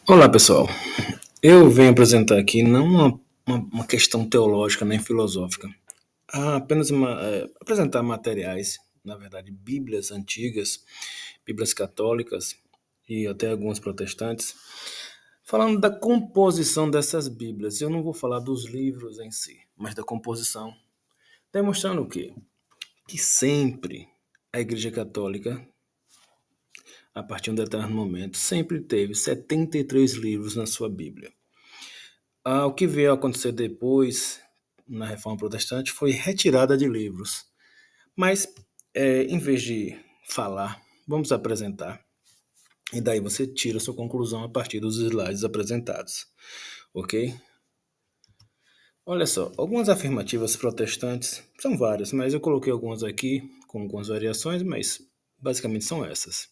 Olá, pessoal. Eu venho apresentar aqui não uma questão teológica nem filosófica, apenas apresentar materiais, na verdade, Bíblias antigas, Bíblias católicas e até algumas protestantes, falando da composição dessas Bíblias. Eu não vou falar dos livros em si, mas da composição, demonstrando o quê? Que sempre a Igreja Católica, a partir de um determinado momento, sempre teve 73 livros na sua Bíblia. O que veio a acontecer depois, na Reforma Protestante, foi retirada de livros. Mas, em vez de falar, vamos apresentar. E daí você tira a sua conclusão a partir dos slides apresentados. Ok? Olha só, algumas afirmativas protestantes, são várias, mas eu coloquei algumas aqui, com algumas variações, mas basicamente são essas.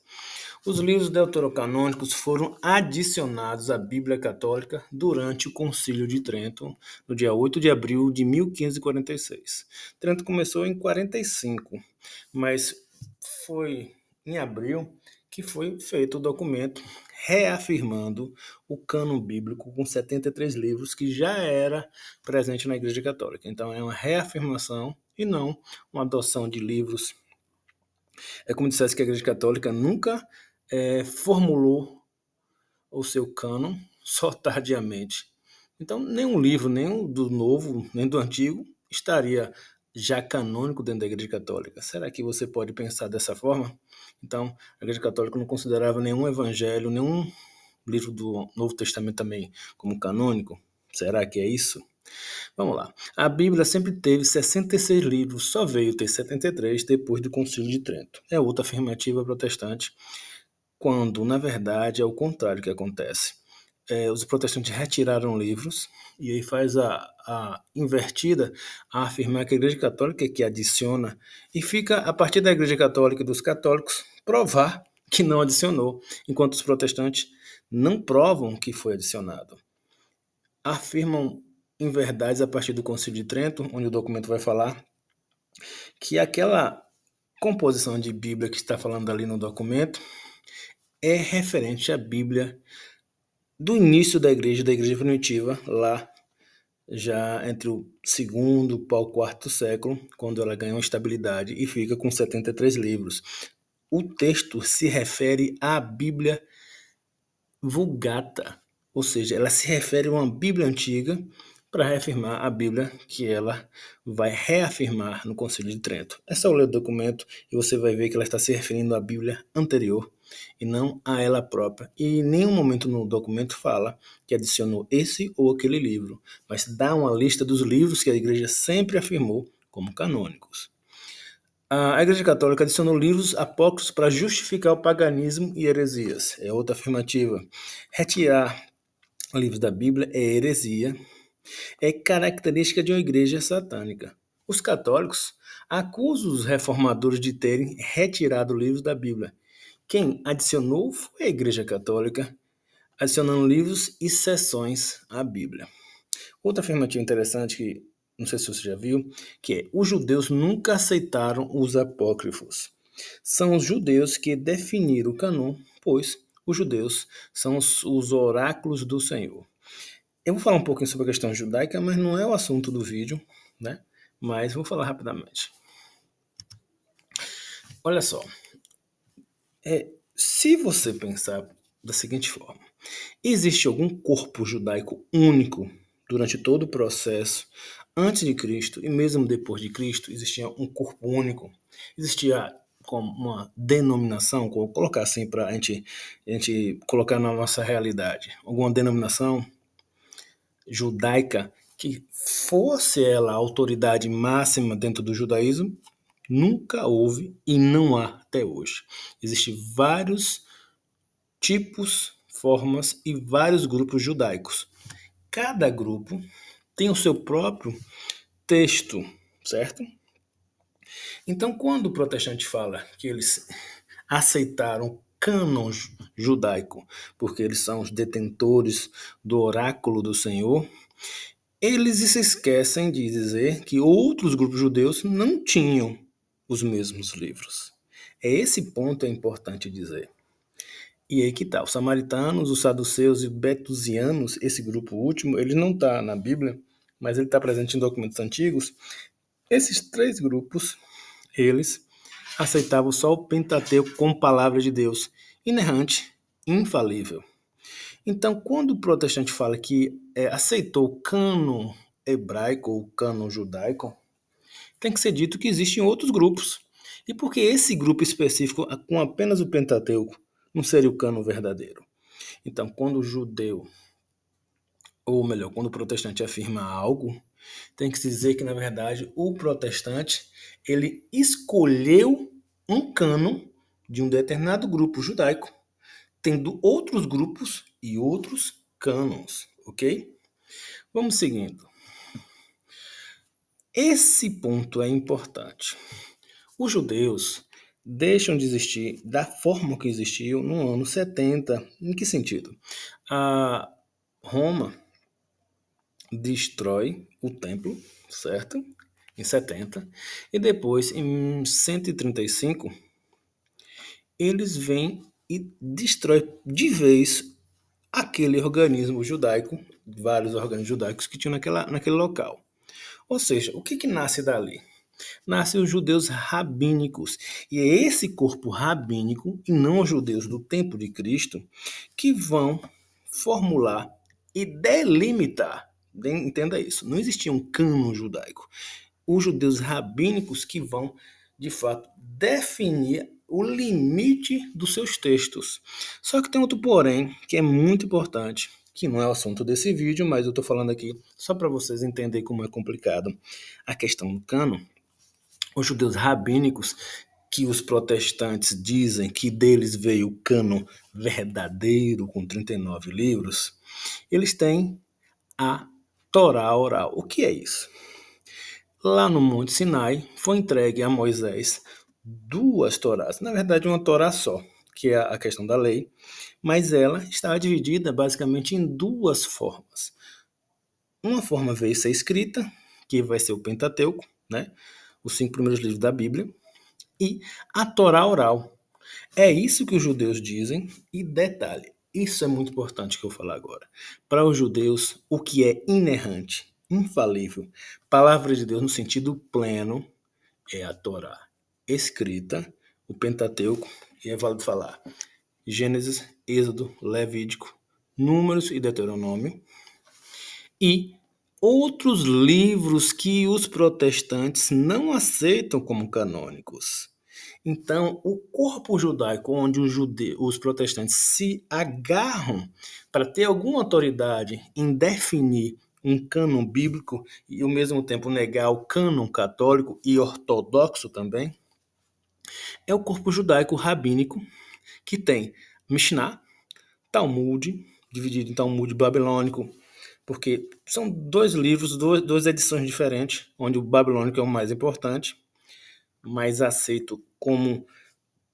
Os livros deuterocanônicos foram adicionados à Bíblia Católica durante o Concílio de Trento, no dia 8 de abril de 1546. Trento começou em 45, mas foi em abril que foi feito o documento reafirmando o cânon bíblico com 73 livros que já era presente na Igreja Católica. Então é uma reafirmação e não uma adoção de livros. É como dissesse que a Igreja Católica nunca formulou o seu cânon só tardiamente. Então, nenhum livro, nem do Novo, nem do Antigo, estaria já canônico dentro da Igreja Católica. Será que você pode pensar dessa forma? Então, a Igreja Católica não considerava nenhum evangelho, nenhum livro do Novo Testamento também como canônico? Será que é isso? Vamos lá. A Bíblia sempre teve 66 livros, só veio ter 73 depois do Concílio de Trento. É outra afirmativa protestante, quando, na verdade, é o contrário que acontece. Os protestantes retiraram livros e aí faz a invertida a afirmar que a Igreja Católica é que adiciona e fica, a partir da Igreja Católica e dos católicos, provar que não adicionou, enquanto os protestantes não provam que foi adicionado. Afirmam inverdades a partir do Concílio de Trento, onde o documento vai falar que aquela composição de Bíblia que está falando ali no documento é referente à Bíblia do início da igreja primitiva, lá já entre o segundo para o quarto século, quando ela ganhou estabilidade e fica com 73 livros. O texto se refere à Bíblia Vulgata, ou seja, ela se refere a uma Bíblia antiga para reafirmar a Bíblia que ela vai reafirmar no Concílio de Trento. É só ler o documento e você vai ver que ela está se referindo à Bíblia anterior e não a ela própria. E em nenhum momento no documento fala que adicionou esse ou aquele livro, mas dá uma lista dos livros que a igreja sempre afirmou como canônicos. A Igreja Católica adicionou livros apócrifos para justificar o paganismo e heresias. É outra afirmativa. Retirar livros da Bíblia é heresia, é característica de uma igreja satânica. Os católicos acusam os reformadores de terem retirado livros da Bíblia. Quem adicionou foi a Igreja Católica, adicionando livros e seções à Bíblia. Outra afirmativa interessante que não sei se você já viu, que é: os judeus nunca aceitaram os apócrifos. São os judeus que definiram o canon, pois os judeus são os oráculos do Senhor. Eu vou falar um pouquinho sobre a questão judaica, mas não é o assunto do vídeo, né? Mas vou falar rapidamente. Olha só, se você pensar da seguinte forma: existe algum corpo judaico único durante todo o processo, antes de Cristo e mesmo depois de Cristo, existia um corpo único? Existia como uma denominação, vou colocar assim para a gente colocar na nossa realidade, alguma denominação judaica que fosse ela a autoridade máxima dentro do judaísmo? Nunca houve e não há até hoje. Existem vários tipos, formas e vários grupos judaicos. Cada grupo tem o seu próprio texto, certo? Então, quando o protestante fala que eles aceitaram o cânon judaico, porque eles são os detentores do oráculo do Senhor, eles se esquecem de dizer que outros grupos judeus não tinham os mesmos livros. Esse ponto é importante dizer. E aí que tá, os samaritanos, os saduceus e betusianos, esse grupo último, ele não está na Bíblia, mas ele está presente em documentos antigos. Esses três grupos, eles aceitavam só o Pentateuco como palavra de Deus, inerrante, infalível. Então, quando o protestante fala que aceitou o cânon hebraico ou cânon judaico, tem que ser dito que existem outros grupos. E por que esse grupo específico, com apenas o Pentateuco, não seria o cânon verdadeiro? Então, quando o judeu, ou melhor, quando o protestante afirma algo, tem que se dizer que, na verdade, o protestante ele escolheu um cânon de um determinado grupo judaico, tendo outros grupos e outros cânons, ok? Vamos seguindo. Esse ponto é importante. Os judeus deixam de existir da forma que existiam no ano 70. Em que sentido? A Roma destrói o templo, certo? Em 70. E depois, em 135, eles vêm e destrói de vez aquele organismo judaico, vários organismos judaicos que tinham naquele local. Ou seja, o que nasce dali? Nascem os judeus rabínicos. E é esse corpo rabínico, e não os judeus do tempo de Cristo, que vão formular e delimitar. Entenda isso. Não existia um cânon judaico. Os judeus rabínicos que vão, de fato, definir o limite dos seus textos. Só que tem outro porém, que é muito importante, que não é o assunto desse vídeo, mas eu estou falando aqui só para vocês entenderem como é complicado a questão do cânon. Os judeus rabínicos, que os protestantes dizem que deles veio o cânon verdadeiro, com 39 livros, eles têm a Torá oral. O que é isso? Lá no Monte Sinai, foi entregue a Moisés duas Torás, na verdade uma Torá só, que é a questão da lei, mas ela está dividida basicamente em duas formas. Uma forma veio ser escrita, que vai ser o Pentateuco, né? Os 5 primeiros livros da Bíblia, e a Torá oral. É isso que os judeus dizem, e detalhe, isso é muito importante que eu vou falar agora. Para os judeus, o que é inerrante, infalível, palavra de Deus no sentido pleno, é a Torá escrita, o Pentateuco, e é válido falar Gênesis, Êxodo, Levítico, Números e Deuteronômio, e outros livros que os protestantes não aceitam como canônicos. Então, o corpo judaico, onde os protestantes se agarram para ter alguma autoridade em definir um cânon bíblico e, ao mesmo tempo, negar o cânon católico e ortodoxo também, é o corpo judaico rabínico, que tem Mishnah, Talmud, dividido em Talmud babilônico, porque são dois livros, duas edições diferentes, onde o babilônico é o mais importante, mais aceito como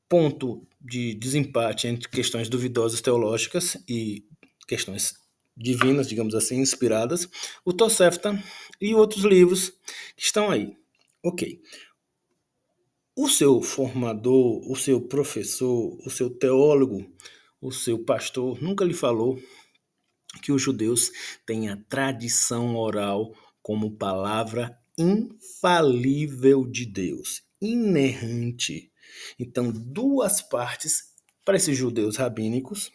ponto de desempate entre questões duvidosas teológicas e questões divinas, digamos assim, inspiradas, o Tosefta e outros livros que estão aí. Ok. O seu formador, o seu professor, o seu teólogo, o seu pastor nunca lhe falou que os judeus têm a tradição oral como palavra infalível de Deus, inerrante. Então, duas partes para esses judeus rabínicos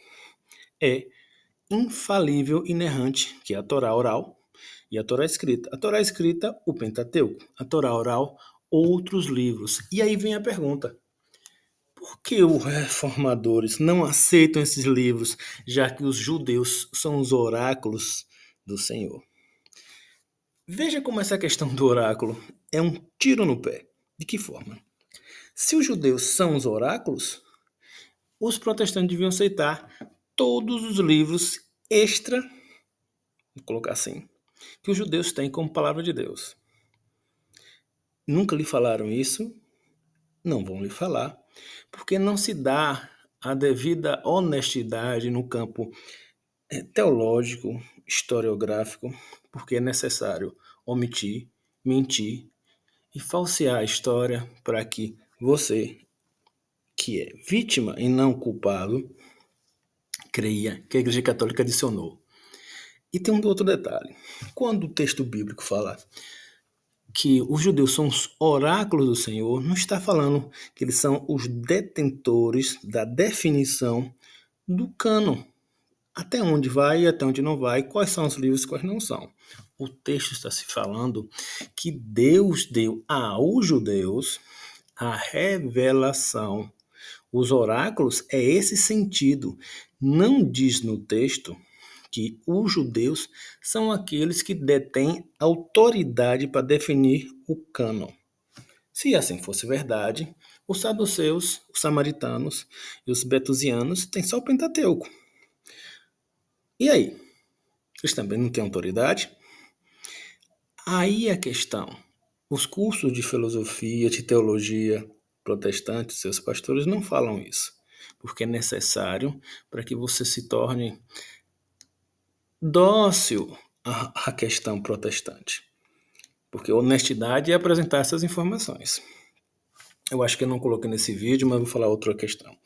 é infalível, inerrante, que é a Torá oral e a Torá escrita. A Torá escrita, o Pentateuco. A Torá oral, outros livros. E aí vem a pergunta: por que os reformadores não aceitam esses livros, já que os judeus são os oráculos do Senhor? Veja como essa questão do oráculo é um tiro no pé. De que forma? Se os judeus são os oráculos, os protestantes deviam aceitar todos os livros extra, vou colocar assim, que os judeus têm como palavra de Deus. Nunca lhe falaram isso? Não vão lhe falar, porque não se dá a devida honestidade no campo teológico, historiográfico, porque é necessário omitir, mentir e falsear a história para que você, que é vítima e não culpado, creia que a Igreja Católica adicionou. E tem um outro detalhe. Quando o texto bíblico fala que os judeus são os oráculos do Senhor, não está falando que eles são os detentores da definição do cânon. Até onde vai e até onde não vai, quais são os livros e quais não são. O texto está se falando que Deus deu aos judeus a revelação. Os oráculos é esse sentido. Não diz no texto que os judeus são aqueles que detêm autoridade para definir o cânon. Se assim fosse verdade, os saduceus, os samaritanos e os betusianos têm só o Pentateuco. E aí? Eles também não têm autoridade? Aí a questão. Os cursos de filosofia, de teologia protestantes, seus pastores não falam isso, porque é necessário para que você se torne dócil à questão protestante. Porque honestidade é apresentar essas informações. Eu acho que eu não coloquei nesse vídeo, mas vou falar outra questão.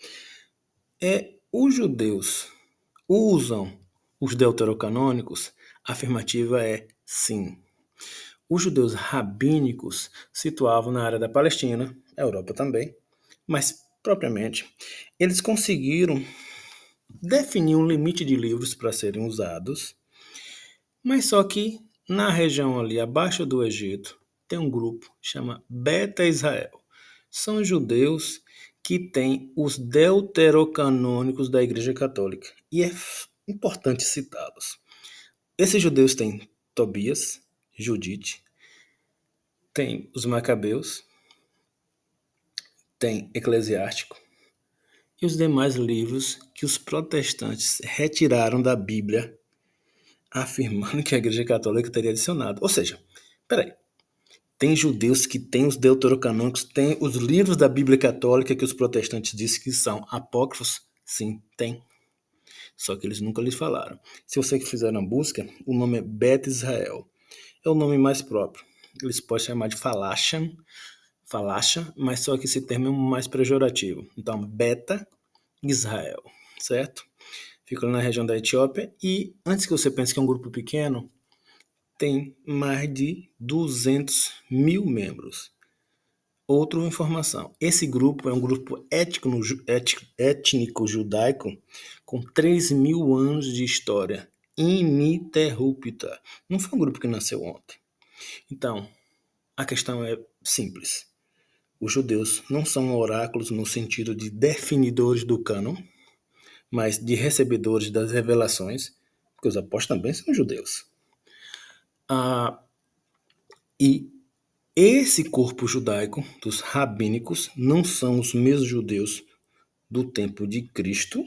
Os judeus usam os deuterocanônicos? A afirmativa é sim. Os judeus rabínicos situavam na área da Palestina, Europa também, mas propriamente, eles conseguiram definir um limite de livros para serem usados, mas só que na região ali abaixo do Egito tem um grupo que chama Beta Israel. São judeus que têm os deuterocanônicos da Igreja Católica e é importante citá-los. Esses judeus têm Tobias, Judite, tem os Macabeus, tem Eclesiástico e os demais livros que os protestantes retiraram da Bíblia, afirmando que a Igreja Católica teria adicionado. Ou seja, peraí, tem judeus que têm os deuterocanônicos, tem os livros da Bíblia Católica que os protestantes dizem que são apócrifos? Sim, tem. Só que eles nunca lhes falaram. Se você fizer uma busca, o nome é Beta Israel. É o nome mais próprio. Eles podem chamar de falácia, mas só que esse termo é mais pejorativo. Então, Beta Israel, certo? Fica na região da Etiópia e antes que você pense que é um grupo pequeno, tem mais de 200 mil membros. Outra informação, esse grupo é um grupo étnico judaico com 3.000 anos de história ininterrupta. Não foi um grupo que nasceu ontem. Então, a questão é simples. Os judeus não são oráculos no sentido de definidores do cânon, mas de recebedores das revelações, porque os apóstolos também são judeus. E esse corpo judaico dos rabínicos não são os mesmos judeus do tempo de Cristo.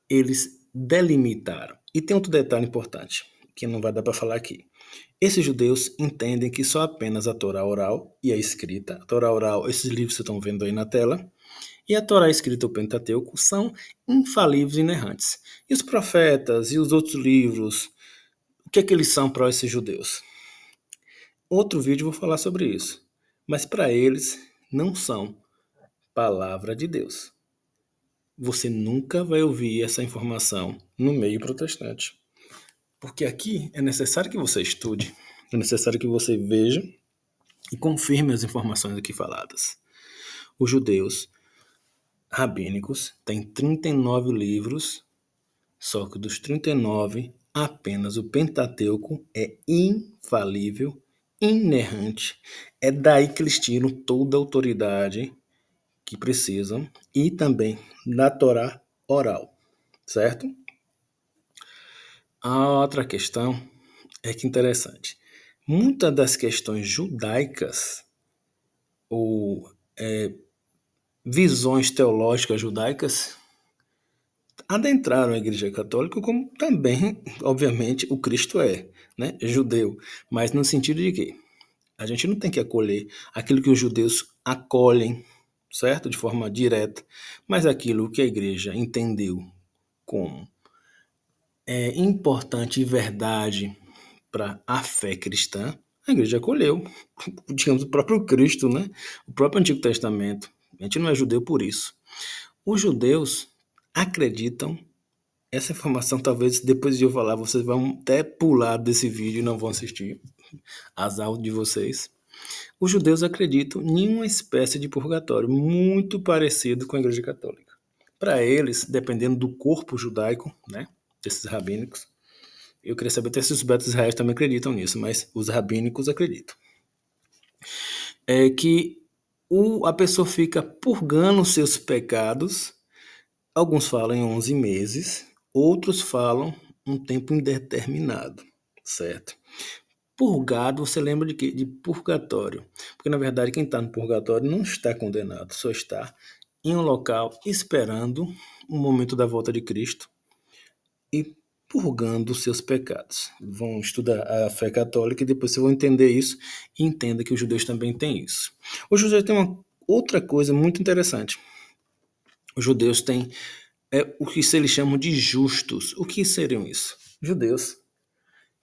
Eles delimitaram. E tem outro detalhe importante, que não vai dar para falar aqui. Esses judeus entendem que só apenas a Torá oral e a escrita, a Torá oral, esses livros que vocês estão vendo aí na tela, e a Torá escrita, o Pentateuco, são infalíveis e inerrantes. E os profetas e os outros livros, o que é que eles são para esses judeus? Outro vídeo eu vou falar sobre isso. Mas para eles não são palavra de Deus. Você nunca vai ouvir essa informação no meio protestante. Porque aqui é necessário que você estude, é necessário que você veja e confirme as informações aqui faladas. Os judeus rabínicos têm 39 livros, só que dos 39, apenas o Pentateuco é infalível, inerrante. É daí que eles tiram toda a autoridade que precisam e também da Torá oral, certo? A outra questão é que interessante. Muitas das questões judaicas ou visões teológicas judaicas adentraram a Igreja Católica, como também, obviamente, o Cristo é, né? Judeu. Mas no sentido de que a gente não tem que acolher aquilo que os judeus acolhem, certo? De forma direta, mas aquilo que a Igreja entendeu como importante e verdade para a fé cristã, a Igreja acolheu, digamos, o próprio Cristo, né? O próprio Antigo Testamento. A gente não é judeu por isso. Os judeus acreditam. Essa informação, talvez, depois de eu falar, vocês vão até pular desse vídeo e não vão assistir. Azar de vocês. Os judeus acreditam em uma espécie de purgatório muito parecido com a Igreja Católica. Para eles, dependendo do corpo judaico, né, desses rabínicos, eu queria saber até se os betos israelenses também acreditam nisso, mas os rabínicos acreditam. É que a pessoa fica purgando seus pecados. Alguns falam em 11 meses, outros falam um tempo indeterminado, certo? Purgado, você lembra de quê? De purgatório. Porque, na verdade, quem está no purgatório não está condenado, só está em um local esperando o momento da volta de Cristo e purgando os seus pecados. Vão estudar a fé católica e depois vocês vão entender isso e entenda que os judeus também têm isso. Os judeus têm uma outra coisa muito interessante. Os judeus têm o que eles chamam de justos. O que seriam isso? Judeus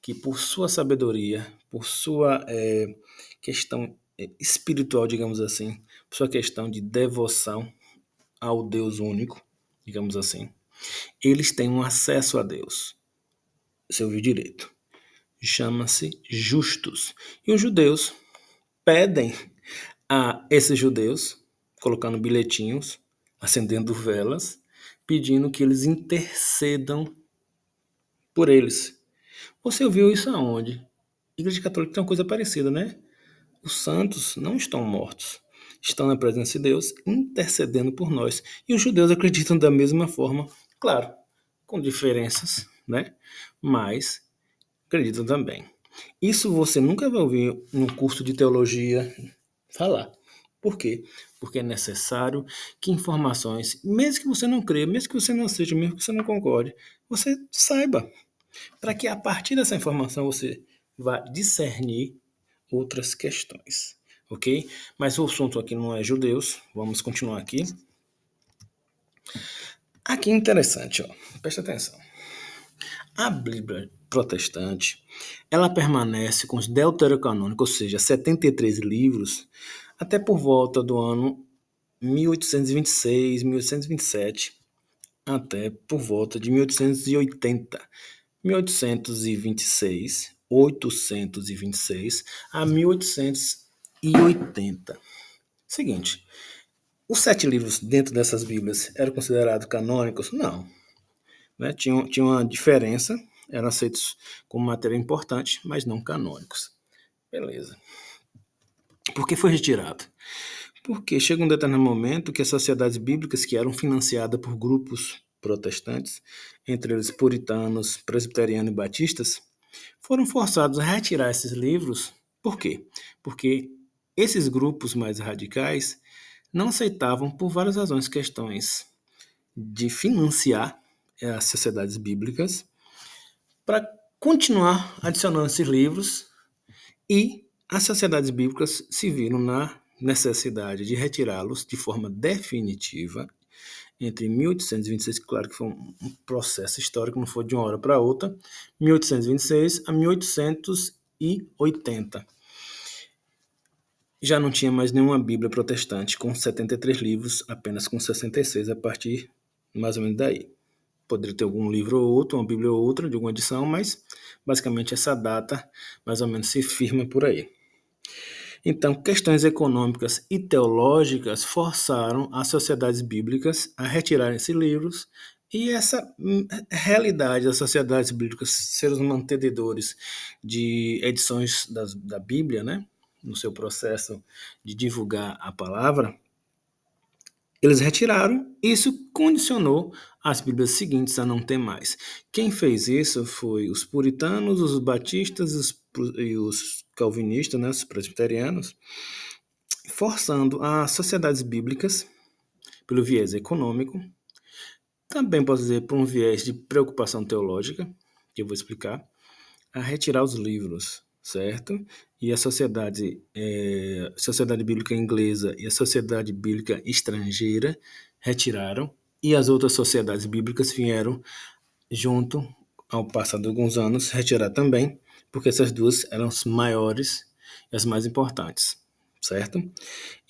que, por sua sabedoria, por sua questão espiritual, digamos assim, por sua questão de devoção ao Deus único, digamos assim, eles têm um acesso a Deus. Você ouviu direito. Chama-se justos. E os judeus pedem a esses judeus, colocando bilhetinhos, acendendo velas, pedindo que eles intercedam por eles. Você ouviu isso aonde? A Igreja Católica tem uma coisa parecida, né? Os santos não estão mortos. Estão na presença de Deus, intercedendo por nós. E os judeus acreditam da mesma forma, claro, com diferenças, né? Mas acreditam também. Isso você nunca vai ouvir num curso de teologia falar. Por quê? Porque é necessário que informações, mesmo que você não creia, mesmo que você não seja, mesmo que você não concorde, você saiba. Para que a partir dessa informação você vá discernir outras questões, ok? Mas o assunto aqui não é judeus, vamos continuar aqui. Aqui é interessante, ó, presta atenção. A Bíblia protestante, ela permanece com os deuterocanônicos, ou seja, 73 livros, até por volta do ano 1826, 1827, até por volta de 1880. 1826, 826 a 1880. Seguinte, os 7 livros dentro dessas Bíblias eram considerados canônicos? Não. Né? Tinha uma diferença, eram aceitos como matéria importante, mas não canônicos. Beleza. Por que foi retirado? Porque chega um determinado momento que as sociedades bíblicas que eram financiadas por grupos protestantes, entre eles puritanos, presbiterianos e batistas, foram forçados a retirar esses livros. Por quê? Porque esses grupos mais radicais não aceitavam, por várias razões, questões de financiar as sociedades bíblicas para continuar adicionando esses livros, e as sociedades bíblicas se viram na necessidade de retirá-los de forma definitiva entre 1826, claro que foi um processo histórico, não foi de uma hora para outra, 1826 a 1880. Já não tinha mais nenhuma Bíblia protestante com 73 livros, apenas com 66 a partir mais ou menos daí. Poderia ter algum livro ou outro, uma Bíblia ou outra de alguma edição, mas basicamente essa data mais ou menos se firma por aí. Então, questões econômicas e teológicas forçaram as sociedades bíblicas a retirarem esses livros, e essa realidade das sociedades bíblicas ser os mantenedores de edições da Bíblia, né, no seu processo de divulgar a palavra, eles retiraram, isso condicionou as Bíblias seguintes a não ter mais. Quem fez isso foi os puritanos, os batistas e os calvinistas, né, os presbiterianos, forçando as sociedades bíblicas, pelo viés econômico, também posso dizer por um viés de preocupação teológica, que eu vou explicar, a retirar os livros, certo? E a sociedade bíblica inglesa e a sociedade bíblica estrangeira retiraram, e as outras sociedades bíblicas vieram junto, ao passar de alguns anos, retirar também, porque essas duas eram as maiores e as mais importantes, certo?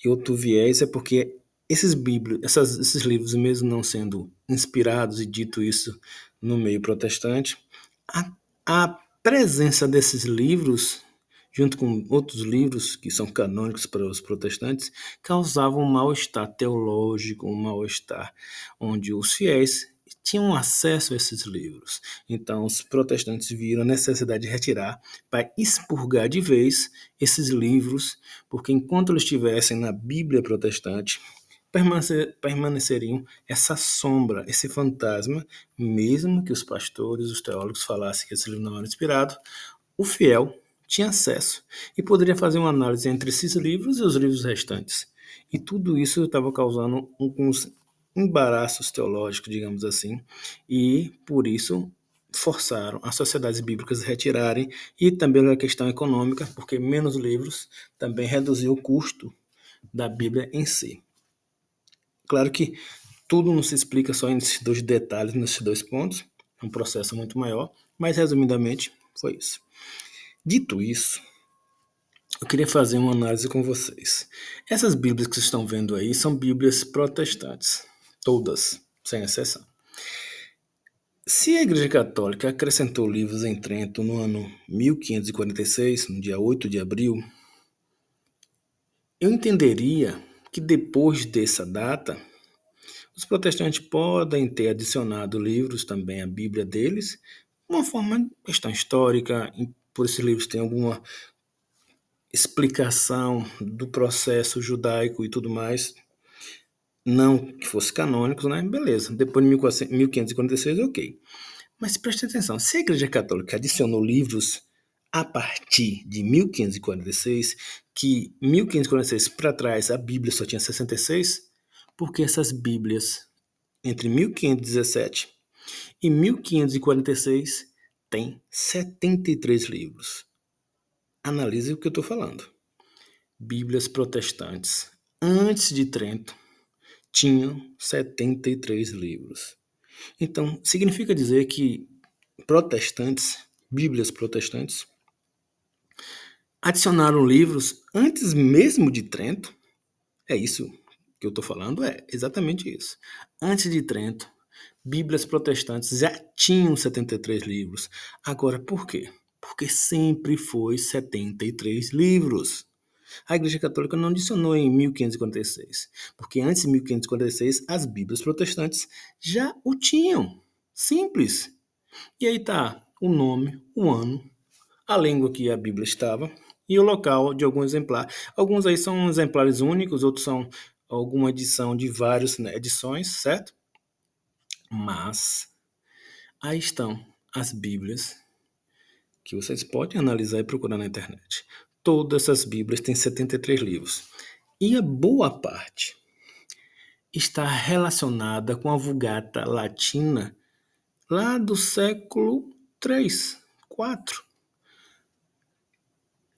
E outro viés é porque esses livros, mesmo não sendo inspirados, e dito isso no meio protestante, a presença desses livros, junto com outros livros que são canônicos para os protestantes, causavam um mal-estar teológico, um mal-estar onde os fiéis tinham acesso a esses livros. Então, os protestantes viram a necessidade de retirar para expurgar de vez esses livros, porque enquanto eles estivessem na Bíblia protestante, permaneceriam essa sombra, esse fantasma, mesmo que os pastores, os teólogos falassem que esse livro não era inspirado, o fiel tinha acesso e poderia fazer uma análise entre esses livros e os livros restantes. E tudo isso estava causando alguns embaraços teológicos, digamos assim, e por isso forçaram as sociedades bíblicas a retirarem, e também a questão econômica, porque menos livros também reduziu o custo da Bíblia em si. Claro que tudo não se explica só nesses dois detalhes, nesses dois pontos, é um processo muito maior, mas resumidamente foi isso. Dito isso, eu queria fazer uma análise com vocês. Essas Bíblias que vocês estão vendo aí são Bíblias protestantes, todas, sem exceção. Se a Igreja Católica acrescentou livros em Trento no ano 1546, no dia 8 de abril, eu entenderia que depois dessa data, os protestantes podem ter adicionado livros também à Bíblia deles, de uma forma, questão histórica, por esses livros tem alguma explicação do processo judaico e tudo mais, não que fosse canônicos, né? Beleza, depois de 1546, ok. Mas preste atenção, se a Igreja Católica adicionou livros a partir de 1546, que 1546 para trás a Bíblia só tinha 66, porque essas Bíblias entre 1517 e 1546 tem 73 livros. Analise o que eu estou falando. Bíblias protestantes antes de Trento tinham 73 livros. Então, significa dizer que protestantes, Bíblias protestantes, adicionaram livros antes mesmo de Trento. É isso que eu estou falando, é exatamente isso. Antes de Trento, Bíblias protestantes já tinham 73 livros. Agora, por quê? Porque sempre foi 73 livros. A Igreja Católica não adicionou em 1546, porque antes de 1546 as Bíblias protestantes já o tinham. Simples. E aí tá o nome, o ano, a língua que a Bíblia estava e o local de algum exemplar. Alguns aí são exemplares únicos, outros são alguma edição de várias edições, certo? Mas aí estão as Bíblias que vocês podem analisar e procurar na internet. Todas essas Bíblias têm 73 livros. E a boa parte está relacionada com a Vulgata Latina lá do século 3, 4.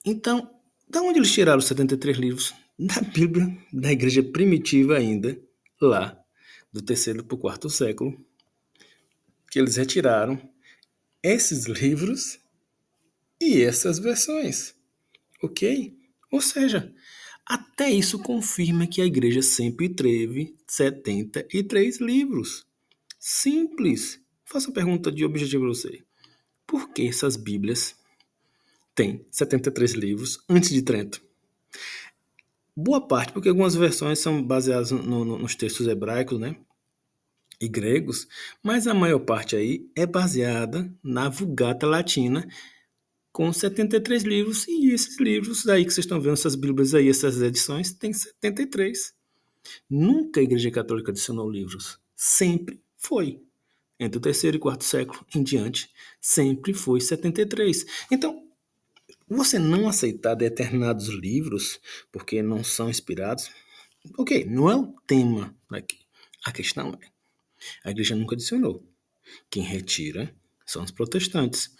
Então, de onde eles tiraram os 73 livros? Da Bíblia da igreja primitiva ainda, lá do terceiro para o quarto século, que eles retiraram esses livros e essas versões, ok? Ou seja, até isso confirma que a igreja sempre teve 73 livros. Simples. Faço a pergunta de objetivo para você. Por que essas Bíblias têm 73 livros antes de Trento? Boa parte, porque algumas versões são baseadas nos textos hebraicos, né? E gregos, mas a maior parte aí é baseada na Vulgata Latina, com 73 livros, e esses livros aí que vocês estão vendo, essas Bíblias aí, essas edições, tem 73. Nunca a Igreja Católica adicionou livros. Sempre foi. Entre o terceiro e quarto século em diante, sempre foi 73. Então, você não aceitar determinados livros porque não são inspirados, ok, não é o tema daqui. A questão é, a igreja nunca adicionou. Quem retira são os protestantes.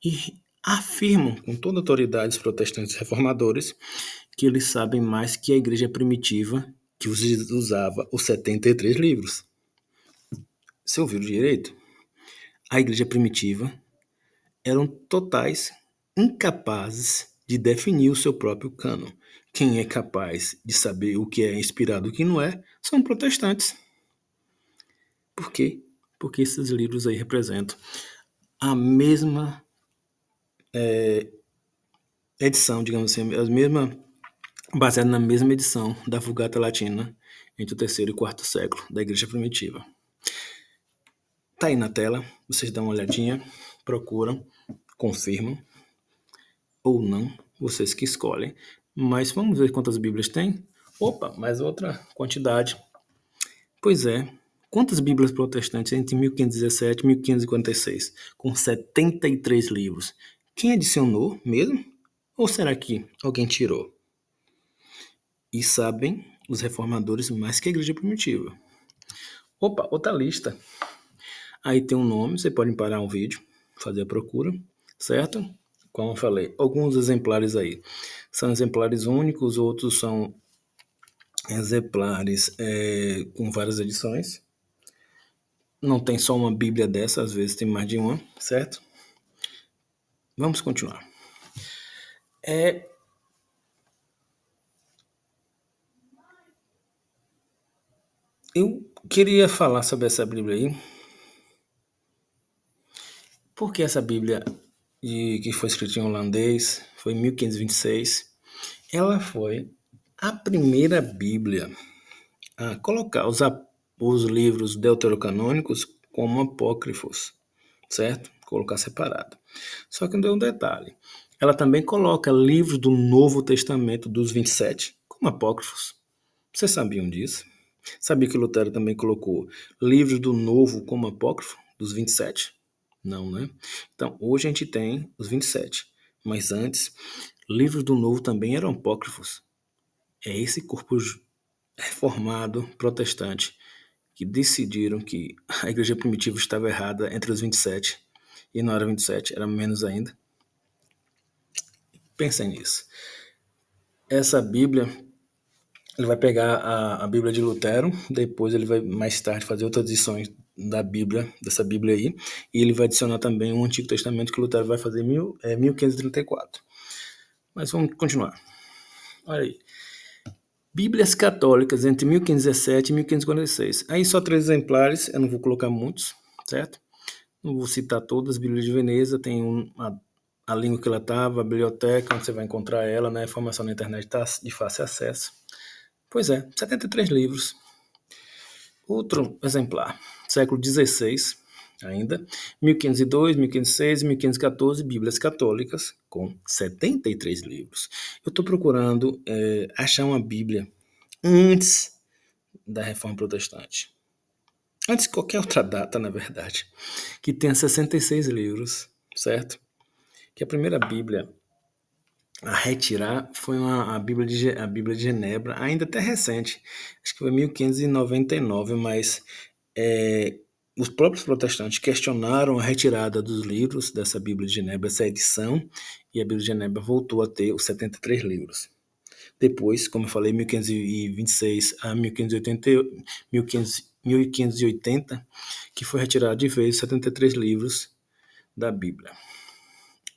E afirmam com toda a autoridade os protestantes reformadores que eles sabem mais que a igreja primitiva, que usava os 73 livros. Você ouviu direito? A igreja primitiva eram totais incapazes de definir o seu próprio cânon. Quem é capaz de saber o que é inspirado e o que não é são protestantes. Por quê? Porque esses livros aí representam a mesma edição, digamos assim, a mesma, baseada na mesma edição da Vulgata Latina entre o terceiro e quarto século da Igreja Primitiva. Tá aí na tela, vocês dão uma olhadinha, procuram, confirmam ou não, vocês que escolhem. Mas vamos ver quantas Bíblias tem? Opa, mais outra quantidade. Pois é, quantas Bíblias protestantes entre 1517 e 1546? Com 73 livros. Quem adicionou mesmo? Ou será que alguém tirou? E sabem os reformadores mais que a Igreja Primitiva. Opa, outra lista. Aí tem um nome, você pode parar um vídeo, fazer a procura, certo? Como eu falei, alguns exemplares aí são exemplares únicos, outros são exemplares com várias edições. Não tem só uma Bíblia dessa, às vezes tem mais de uma, certo? Vamos continuar. Eu queria falar sobre essa Bíblia aí, porque essa Bíblia que foi escrita em holandês, foi em 1526, ela foi a primeira Bíblia a colocar os livros deuterocanônicos como apócrifos, certo? Colocar separado. Só que não deu um detalhe. Ela também coloca livros do Novo Testamento dos 27 como apócrifos. Vocês sabiam disso? Sabia que Lutero também colocou livros do Novo como apócrifo dos 27? Não, né? Então, hoje a gente tem os 27, mas antes, livros do Novo também eram apócrifos. É esse corpo reformado protestante que decidiram que a igreja primitiva estava errada entre os 27 e não era 27, era menos ainda. Pensem nisso. Essa Bíblia, ele vai pegar a Bíblia de Lutero, depois ele vai mais tarde fazer outras edições da Bíblia, dessa Bíblia aí, e ele vai adicionar também um Antigo Testamento que Lutero vai fazer em 1534. Mas vamos continuar. Olha aí. Bíblias católicas entre 1517 e 1546. Aí só 3 exemplares, eu não vou colocar muitos, certo? Não vou citar todas. Bíblia de Veneza tem a língua que ela estava, a biblioteca, onde você vai encontrar ela, né? A informação na internet está de fácil acesso. Pois é, 73 livros. Outro exemplar, século XVI, ainda, 1502, 1506 e 1514, Bíblias católicas, com 73 livros. Eu estou procurando achar uma Bíblia antes da Reforma Protestante. Antes de qualquer outra data, na verdade, que tenha 66 livros, certo? Que a primeira Bíblia a retirar foi a Bíblia de Genebra, ainda até recente, acho que foi 1599, mas os próprios protestantes questionaram a retirada dos livros dessa Bíblia de Genebra, essa edição, e a Bíblia de Genebra voltou a ter os 73 livros. Depois, como eu falei, 1526 a 1580, que foi retirado de vez 73 livros da Bíblia.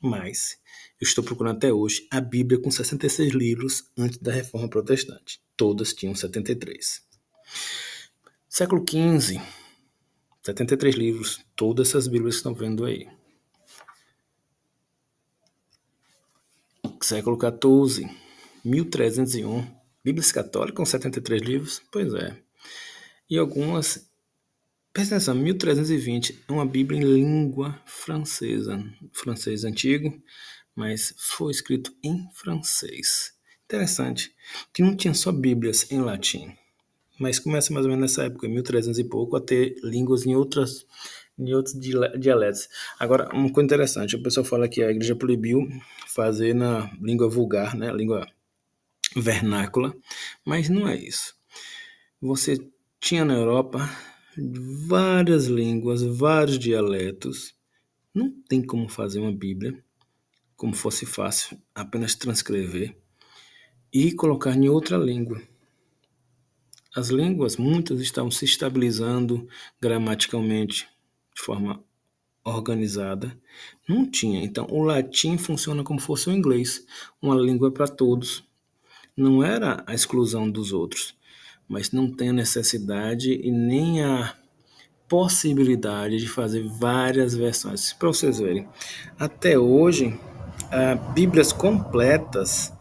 Mas eu estou procurando até hoje a Bíblia com 66 livros antes da Reforma Protestante. Todas tinham 73. Século XV, 73 livros. Todas essas Bíblias que estão vendo aí. Século XIV, 1301. Bíblias católicas com 73 livros? Pois é. E algumas... Presta atenção, 1320 é uma Bíblia em língua francesa. Francês antigo, mas foi escrito em francês. Interessante, que não tinha só Bíblias em latim, mas começa mais ou menos nessa época, em 1300 e pouco, a ter línguas em outros dialetos. Agora, uma coisa interessante, o pessoal fala que a igreja proibiu fazer na língua vulgar, né, língua vernácula, mas não é isso. Você tinha na Europa várias línguas, vários dialetos, não tem como fazer uma Bíblia como fosse fácil, apenas transcrever e colocar em outra língua. As línguas, muitas estavam se estabilizando gramaticalmente de forma organizada. Não tinha. Então, o latim funciona como fosse o inglês, uma língua para todos. Não era a exclusão dos outros, mas não tem a necessidade e nem possibilidade de fazer várias versões. Para vocês verem, até hoje, Bíblias completas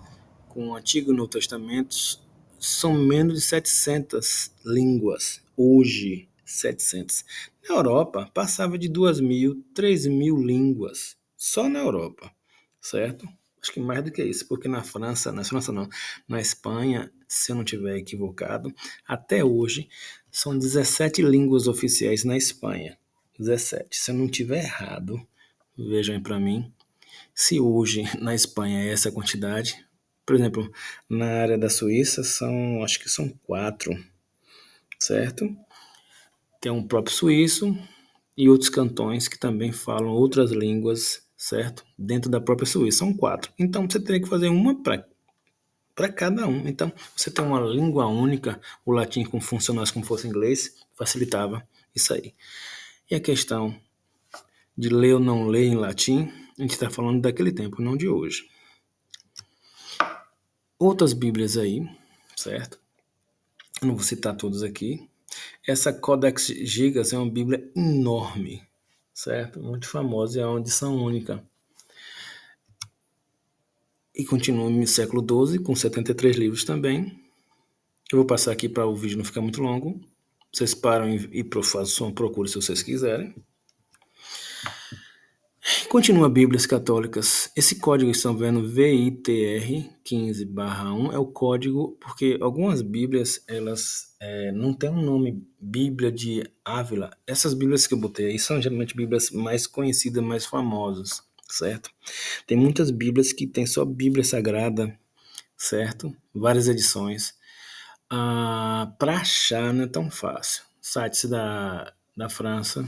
com o Antigo e Novo Testamentos são menos de 700 línguas. Hoje, 700. Na Europa, passava de 2.000, 3.000 línguas. Só na Europa, certo? Acho que mais do que isso, porque na França não, na Espanha, se eu não estiver equivocado, até hoje são 17 línguas oficiais na Espanha. 17. Se eu não estiver errado, vejam aí para mim, se hoje na Espanha é essa quantidade, por exemplo, na área da Suíça acho que são 4, certo? Tem um próprio suíço e outros cantões que também falam outras línguas, certo? Dentro da própria Suíça, são 4. Então você teria que fazer uma para cada um. Então você tem uma língua única, o latim como funcionasse como fosse inglês, facilitava isso aí. E a questão de ler ou não ler em latim, a gente está falando daquele tempo, não de hoje. Outras Bíblias aí, certo? Eu não vou citar todas aqui. Essa Codex Gigas é uma Bíblia enorme, certo? Muito famosa, é uma edição única. E continua no século XII, com 73 livros também. Eu vou passar aqui para o vídeo não ficar muito longo. Vocês param e façam uma procura se vocês quiserem. Continua Bíblias Católicas. Esse código que estão vendo, VITR 15/1, é o código, porque algumas Bíblias, elas não têm um nome Bíblia de Ávila. Essas Bíblias que eu botei aí são geralmente Bíblias mais conhecidas, mais famosas, certo? Tem muitas Bíblias que tem só Bíblia Sagrada, certo? Várias edições. Para achar não é tão fácil. Sites da França,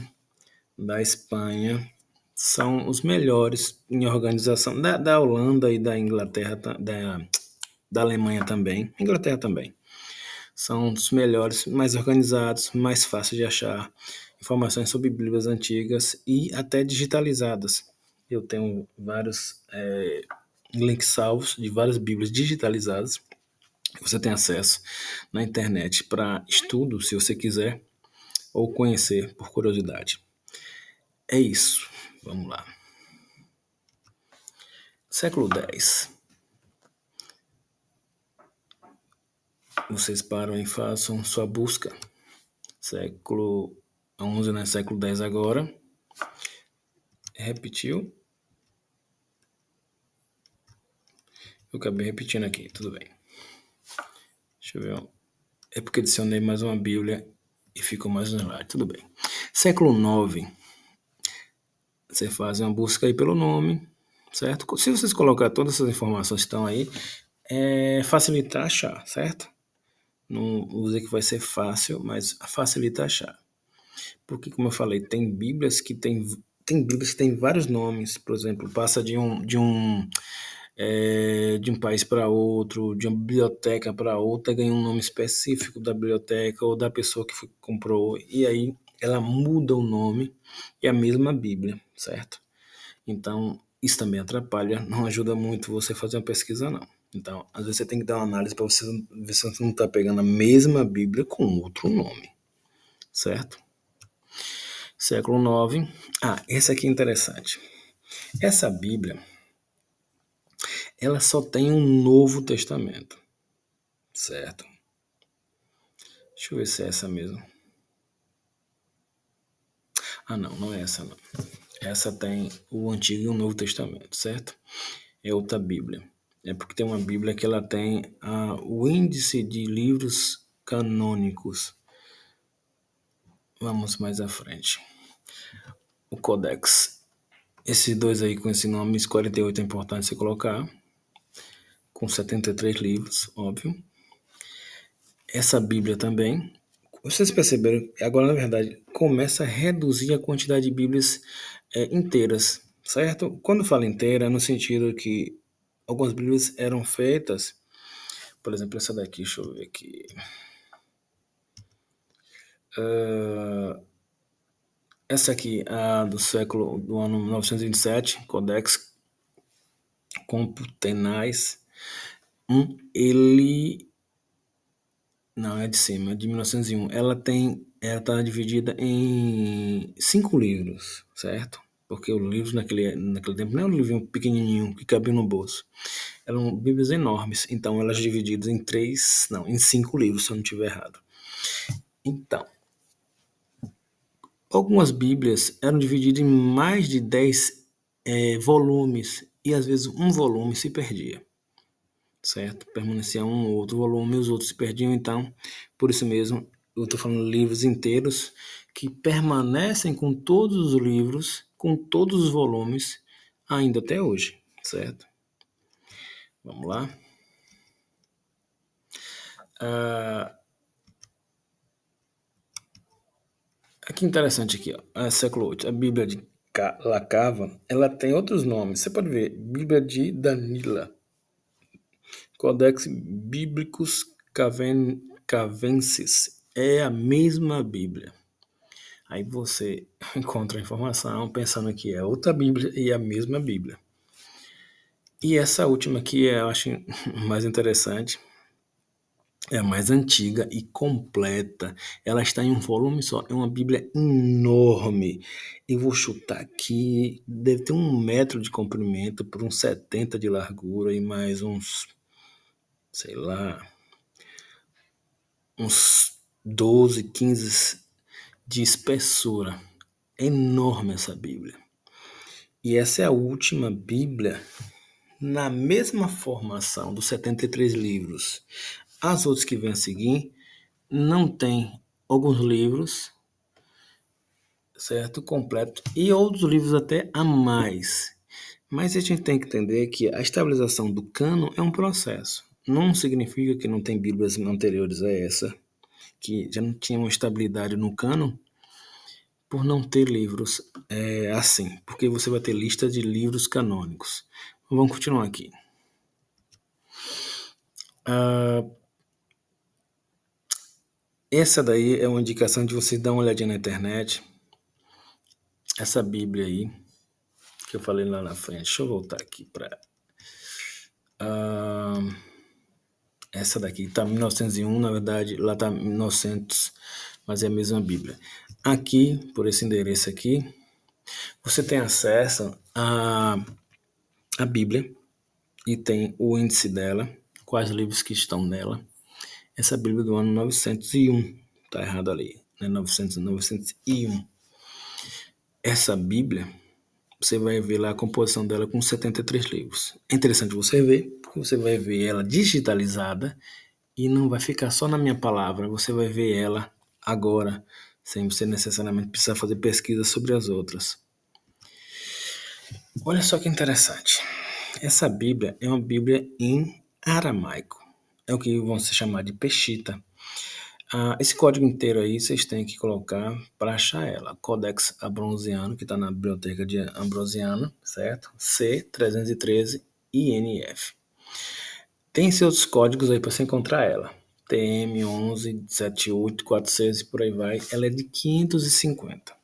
da Espanha, são os melhores em organização, da Holanda e da Inglaterra, da Alemanha também, Inglaterra também. São os melhores, mais organizados, mais fáceis de achar informações sobre Bíblias antigas e até digitalizadas. Eu tenho vários links salvos de várias Bíblias digitalizadas. Você tem acesso na internet para estudo, se você quiser, ou conhecer por curiosidade. É isso. Vamos lá. Século X. Vocês param e façam sua busca. Século XI, né? Século X agora. Repetiu. Eu acabei repetindo aqui, tudo bem. Deixa eu ver. É porque adicionei mais uma Bíblia e ficou mais um slide, tudo bem. Século IX. Você faz uma busca aí pelo nome, certo? Se vocês colocar todas essas informações que estão aí, facilita achar, certo? Não vou dizer que vai ser fácil, mas facilita achar. Porque, como eu falei, tem Bíblias que tem vários nomes. Por exemplo, passa de um país para outro, de uma biblioteca para outra, ganha um nome específico da biblioteca ou da pessoa que comprou. E aí ela muda o nome e a mesma Bíblia, certo? Então, isso também atrapalha, não ajuda muito você fazer uma pesquisa, não. Então, às vezes você tem que dar uma análise para você ver se você não está pegando a mesma Bíblia com outro nome, certo? Século IX. Essa aqui é interessante. Essa Bíblia, ela só tem um Novo Testamento, certo? Deixa eu ver se é essa mesmo. Não é essa não. Essa tem o Antigo e o Novo Testamento, certo? É outra Bíblia. É porque tem uma Bíblia que ela tem o índice de livros canônicos. Vamos mais à frente. O Codex. Esses dois aí com esse nome, 48 é importante você colocar. Com 73 livros, óbvio. Essa Bíblia também. Vocês perceberam, agora na verdade, começa a reduzir a quantidade de Bíblias inteiras, certo? Quando eu falo inteira, é no sentido que algumas Bíblias eram feitas, por exemplo, essa daqui, deixa eu ver aqui. Essa aqui, do ano 1927, Codex Computenais, ele... Não, é de cima, é de 1901. Ela tem ela está dividida em 5 livros, certo? Porque os livros naquele tempo não era um livrinho pequenininho que cabia no bolso. Eram bíblias enormes, então elas divididas em 5 livros, se eu não estiver errado. Então, algumas bíblias eram divididas em mais de 10 volumes, e às vezes um volume se perdia, certo? Permanecia um ou outro volume e os outros se perdiam, então, por isso mesmo, eu estou falando livros inteiros que permanecem com todos os livros, com todos os volumes, ainda até hoje, certo? Vamos lá. Que interessante aqui, ó. Século VIII, a Bíblia de Lacava, ela tem outros nomes. Você pode ver, Bíblia de Danila, Codex Bíblicos Cavensis, é a mesma Bíblia. Aí você encontra a informação pensando que é outra Bíblia e a mesma Bíblia. E essa última aqui eu acho mais interessante. É a mais antiga e completa. Ela está em um volume só. É uma Bíblia enorme. Eu vou chutar aqui. Deve ter 1 metro de comprimento por uns 70 de largura e mais uns, sei lá, uns 12, 15 de espessura. É enorme essa Bíblia. E essa é a última Bíblia na mesma formação dos 73 livros. As outras que vêm a seguir não tem alguns livros, certo, completo, e outros livros até a mais. Mas a gente tem que entender que a estabilização do cânon é um processo. Não significa que não tem Bíblias anteriores a essa, que já não tinham estabilidade no cânon, por não ter livros assim, porque você vai ter lista de livros canônicos. Vamos continuar aqui. Essa daí é uma indicação de você dar uma olhadinha na internet. Essa Bíblia aí, que eu falei lá na frente. Deixa eu voltar aqui para essa daqui. Está 1901, na verdade, lá está 1900, mas é a mesma Bíblia. Aqui, por esse endereço aqui, você tem acesso à Bíblia e tem o índice dela, quais livros que estão nela. Essa Bíblia do ano 901, tá errado ali, né? 901. Essa Bíblia, você vai ver lá a composição dela com 73 livros. É interessante você ver, porque você vai ver ela digitalizada e não vai ficar só na minha palavra, você vai ver ela agora, sem você necessariamente precisar fazer pesquisa sobre as outras. Olha só que interessante. Essa Bíblia é uma Bíblia em aramaico. É o que vão se chamar de Peshita. Esse código inteiro aí vocês têm que colocar para achar ela. Codex Ambrosiano, que está na biblioteca de Ambrosiano, certo? C313 INF. Tem seus códigos aí para você encontrar ela. TM11, 78, 400 e por aí vai. Ela é de 550.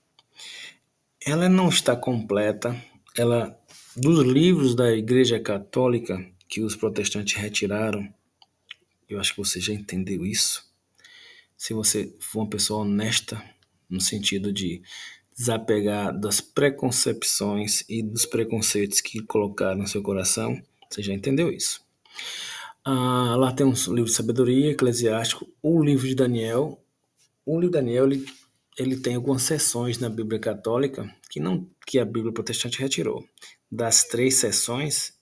Ela não está completa. Ela, dos livros da Igreja Católica que os protestantes retiraram, eu acho que você já entendeu isso. Se você for uma pessoa honesta, no sentido de desapegar das preconcepções e dos preconceitos que colocaram no seu coração, você já entendeu isso. Lá tem um livro de sabedoria, eclesiástico, o livro de Daniel. O livro de Daniel ele tem algumas seções na Bíblia Católica que a Bíblia Protestante retirou. Das 3 seções,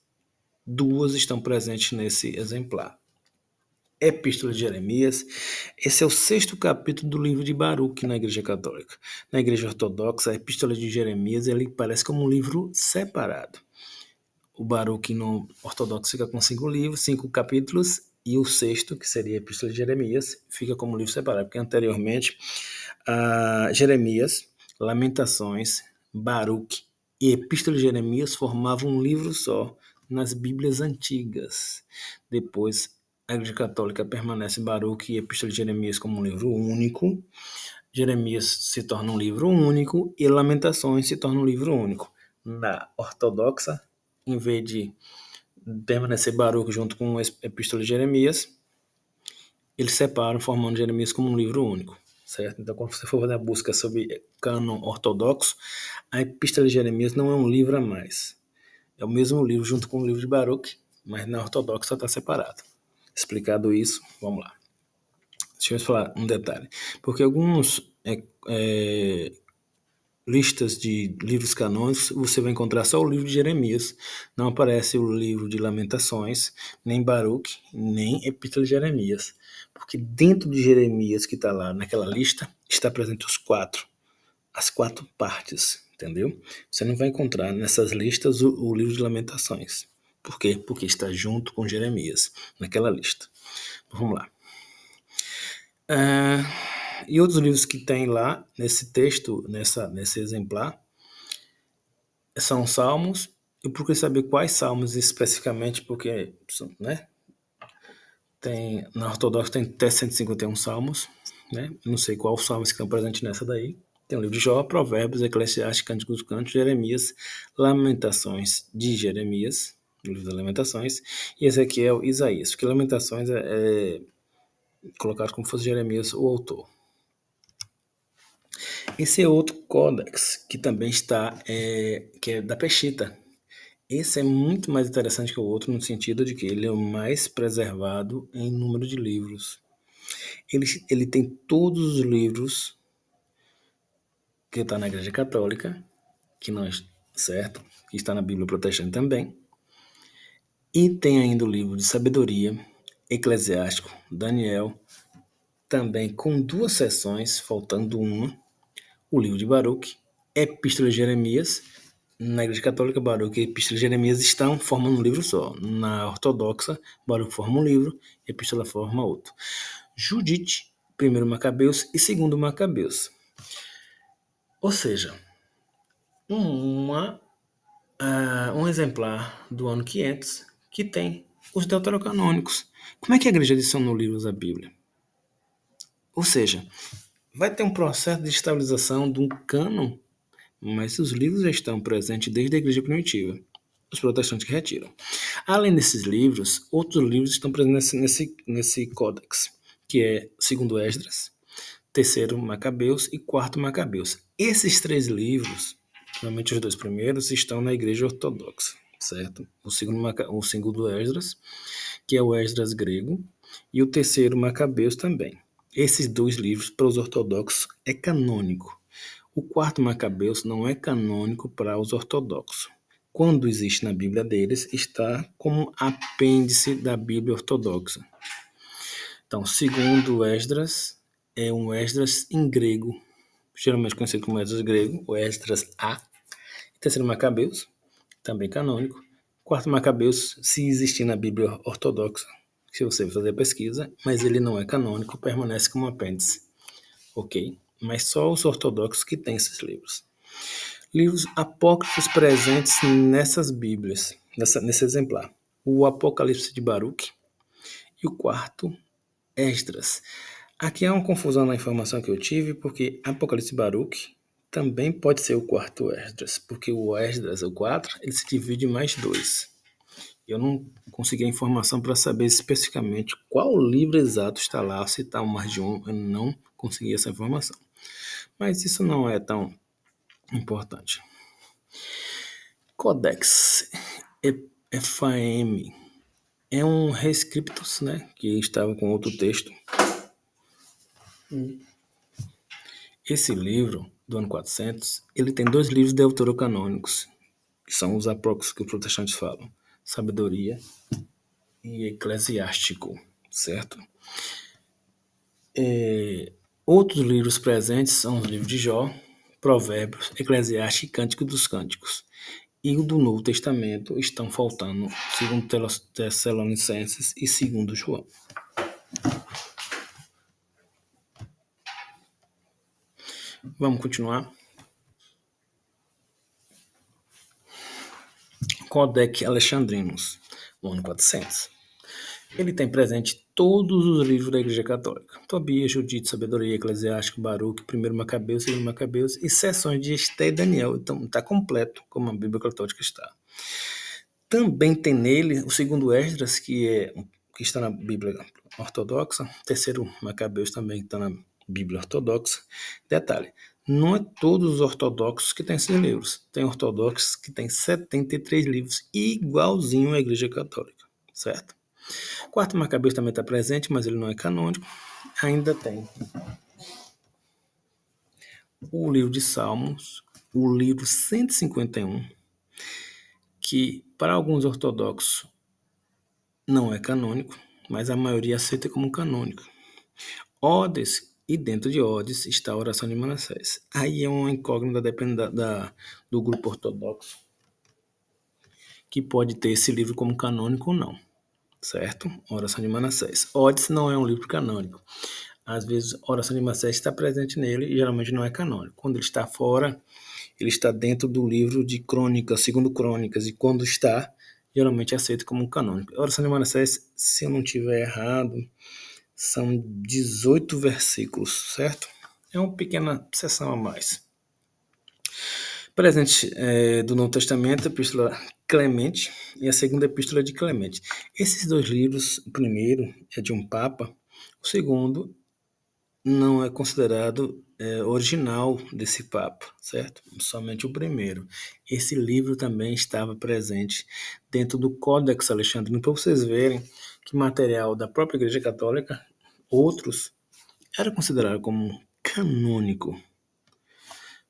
2 estão presentes nesse exemplar. Epístola de Jeremias. Esse é o 6º capítulo do livro de Baruque na Igreja Católica. Na Igreja Ortodoxa, a Epístola de Jeremias ele parece como um livro separado. O Baruque no ortodoxo fica com 5 livros, 5 capítulos, e o 6º, que seria a Epístola de Jeremias, fica como livro separado, porque anteriormente Jeremias, Lamentações, Baruque e Epístola de Jeremias formavam um livro só nas Bíblias antigas. Depois, a Igreja Católica permanece Baruque e Epístola de Jeremias como um livro único, Jeremias se torna um livro único e Lamentações se torna um livro único. Na ortodoxa, em vez de permanecer Baruque junto com a Epístola de Jeremias, eles separam, formando Jeremias como um livro único. certo? Então, quando você for fazer a busca sobre cânon ortodoxo, a Epístola de Jeremias não é um livro a mais. É o mesmo livro junto com o livro de Baruch, mas na ortodoxa está separado. Explicado isso, vamos lá. Deixa eu falar um detalhe. Porque alguns listas de livros canônicos, você vai encontrar só o livro de Jeremias. Não aparece o livro de Lamentações, nem Baruch, nem Epístola de Jeremias. Porque dentro de Jeremias, que está lá naquela lista, está presente as quatro partes, entendeu? Você não vai encontrar nessas listas o livro de Lamentações. Por quê? Porque está junto com Jeremias, naquela lista. Vamos lá. E outros livros que tem lá, nesse texto, nesse exemplar, são salmos. Eu procurei saber quais salmos especificamente, porque, né, na ortodoxa tem até 151 salmos, né? Não sei qual salmos que estão presentes nessa daí. Tem o livro de Jó, Provérbios, Eclesiastes, Cânticos dos Cantos, Jeremias, Lamentações de Jeremias, o livro das Lamentações, e Ezequiel e Isaías, porque Lamentações é colocado como fosse Jeremias o autor. Esse é outro códex que também está, que é da Peshitta. Esse é muito mais interessante que o outro no sentido de que ele é o mais preservado em número de livros. Ele tem todos os livros que está na Igreja Católica, que nós, certo? Que está na Bíblia Protestante também. E tem ainda o livro de Sabedoria, Eclesiástico, Daniel, também com 2 seções, faltando uma, o livro de Baruch, Epístola de Jeremias. Na Igreja Católica, Baruch e Epístola de Jeremias estão formando um livro só. Na Ortodoxa, Baruch forma um livro, Epístola forma outro. Judite, primeiro Macabeus e segundo Macabeus. Ou seja, um exemplar do ano 500 que tem os deuterocanônicos. Como é que a igreja adicionou livros à Bíblia? Ou seja, vai ter um processo de estabilização de um cânon, mas os livros já estão presentes desde a igreja primitiva. Os protestantes que retiram. Além desses livros, outros livros estão presentes nesse códex, que é segundo Esdras, terceiro Macabeus e quarto Macabeus. Esses 3 livros, realmente os 2 primeiros, estão na igreja ortodoxa, certo? O segundo Esdras, que é o Esdras grego, e o terceiro Macabeus também. Esses 2 livros, para os ortodoxos, é canônico. O quarto Macabeus não é canônico para os ortodoxos. Quando existe na Bíblia deles, está como apêndice da Bíblia ortodoxa. Então, segundo Esdras, é um Esdras em grego, geralmente conhecido como Esdras grego, ou Esdras A. Terceiro Macabeus, também canônico. Quarto Macabeus, se existir na Bíblia ortodoxa, se você fazer a pesquisa, mas ele não é canônico, permanece como apêndice. Ok? Mas só os ortodoxos que têm esses livros. Livros apócrifos presentes nessas Bíblias, nesse exemplar. O Apocalipse de Baruch e o quarto, Esdras. Aqui há uma confusão na informação que eu tive, porque Apocalipse de Baruch também pode ser o quarto Esdras, porque o Esdras, o 4, ele se divide em mais 2. Eu não consegui a informação para saber especificamente qual livro exato está lá, se está mais de um, eu não consegui essa informação. Mas isso não é tão importante. Codex Ephraim é um rescriptus, né, que estava com outro texto. Esse livro, do ano 400, ele tem 2 livros deuterocanônicos, que são os apócrifos que os protestantes falam, Sabedoria e Eclesiástico, certo? Outros livros presentes são os livros de Jó, Provérbios, Eclesiastes e Cântico dos Cânticos. E o do Novo Testamento estão faltando, segundo Tessalonicenses e segundo João. Vamos continuar. Codex Alexandrinus, no ano 400. Ele tem presente todos os livros da Igreja Católica. Tobias, Judite, Sabedoria, Eclesiástico, Baruch, 1 Macabeus, 2 Macabeus e seções de Esté e Daniel. Então está completo, como a Bíblia Católica está. Também tem nele o segundo Esdras, que está na Bíblia Ortodoxa. Terceiro Macabeus também está Bíblia Ortodoxa. Detalhe, não é todos os ortodoxos que têm esses livros. Tem ortodoxos que têm 73 livros, igualzinho à Igreja Católica, certo? Quarto Macabeus também está presente, mas ele não é canônico. Ainda tem o livro de Salmos, o livro 151, que para alguns ortodoxos não é canônico, mas a maioria aceita como canônico. Odes, e dentro de Odes está a oração de Manassés. Aí é uma incógnita dependendo do grupo ortodoxo, que pode ter esse livro como canônico ou não, certo? Oração de Manassés. Odes não é um livro canônico. Às vezes, a oração de Manassés está presente nele e geralmente não é canônico. Quando ele está fora, ele está dentro do livro de Crônicas, segundo Crônicas, e quando está, geralmente é aceito como canônico. A oração de Manassés, se eu não estiver errado, são 18 versículos, certo? É uma pequena seção a mais. Presente do Novo Testamento, a Epístola Clemente e a segunda Epístola de Clemente. Esses dois livros, o primeiro é de um Papa, o segundo não é considerado original desse Papa, certo? Somente o primeiro. Esse livro também estava presente dentro do Códex Alexandrino, para vocês verem que material da própria Igreja Católica, outros, era considerado como canônico.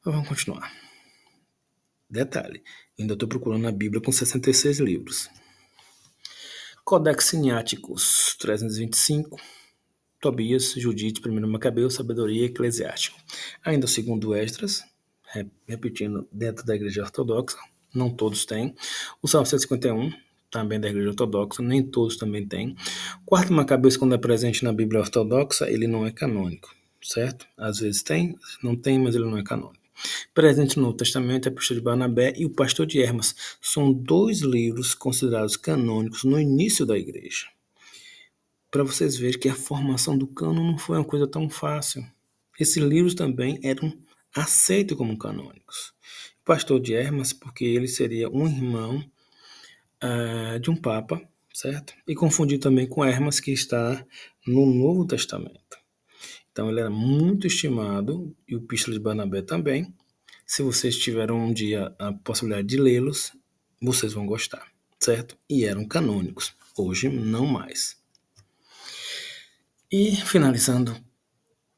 Mas vamos continuar. Detalhe, ainda estou procurando a Bíblia com 66 livros. Codex Sinaiticus 325, Tobias, Judite, 1 Macabeu, Sabedoria Eclesiástica. Ainda segundo Esdras, repetindo, dentro da Igreja Ortodoxa, não todos têm. O Salmo 151, também da Igreja Ortodoxa, nem todos também têm. Quarto Macabeus, quando é presente na Bíblia Ortodoxa, ele não é canônico, certo? Às vezes tem, não tem, mas ele não é canônico. Presente no Novo Testamento é a Epístola de Barnabé e o Pastor de Hermas. São dois livros considerados canônicos no início da Igreja. Para vocês verem que a formação do cânon não foi uma coisa tão fácil. Esses livros também eram aceitos como canônicos. O Pastor de Hermas, porque ele seria um irmão de um Papa, certo? E confundido também com Hermas, que está no Novo Testamento. Então ele era muito estimado, e o Epístola de Barnabé também. Se vocês tiveram um dia a possibilidade de lê-los, vocês vão gostar, certo? E eram canônicos. Hoje, não mais. E, finalizando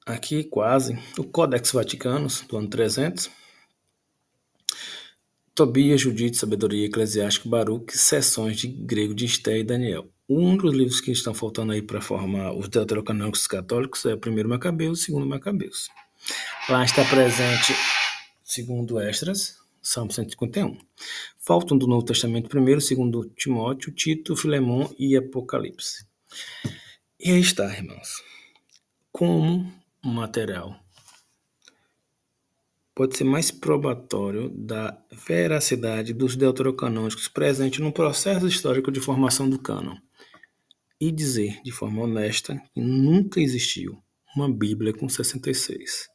aqui, quase, o Codex Vaticanus, do ano 300. Tobias, Judite, Sabedoria Eclesiástica, Baruque, Seções de Grego de Esté e Daniel. Um dos livros que estão faltando aí para formar os deuterocanônicos católicos é o primeiro Macabeus e o segundo Macabeus. Lá está presente, segundo Esdras, Salmo 151. Faltam do Novo Testamento primeiro, segundo Timóteo, Tito, Filemão e Apocalipse. E aí está, irmãos. Como um material pode ser mais probatório da veracidade dos deuterocanônicos presente no processo histórico de formação do cânon e dizer de forma honesta que nunca existiu uma Bíblia com 66.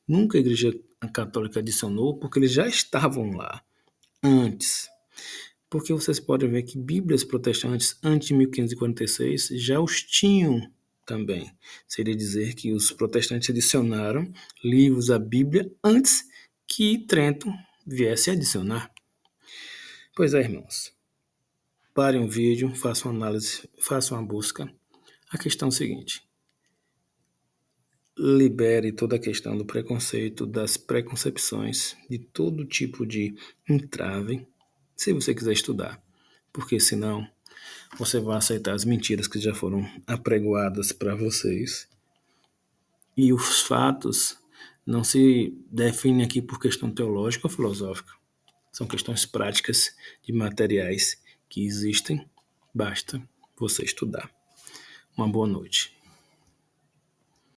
Nunca a Igreja Católica adicionou, porque eles já estavam lá antes. Porque vocês podem ver que Bíblias protestantes antes de 1546 já os tinham também. Seria dizer que os protestantes adicionaram livros à Bíblia antes que Trento viesse a adicionar. Pois é, irmãos. Parem o vídeo, façam uma análise, façam uma busca. A questão é a seguinte: libere toda a questão do preconceito, das preconcepções, de todo tipo de entrave, se você quiser estudar. Porque senão você vai aceitar as mentiras que já foram apregoadas para vocês. E os fatos não se definem aqui por questão teológica ou filosófica. São questões práticas de materiais que existem. Basta você estudar. Uma boa noite.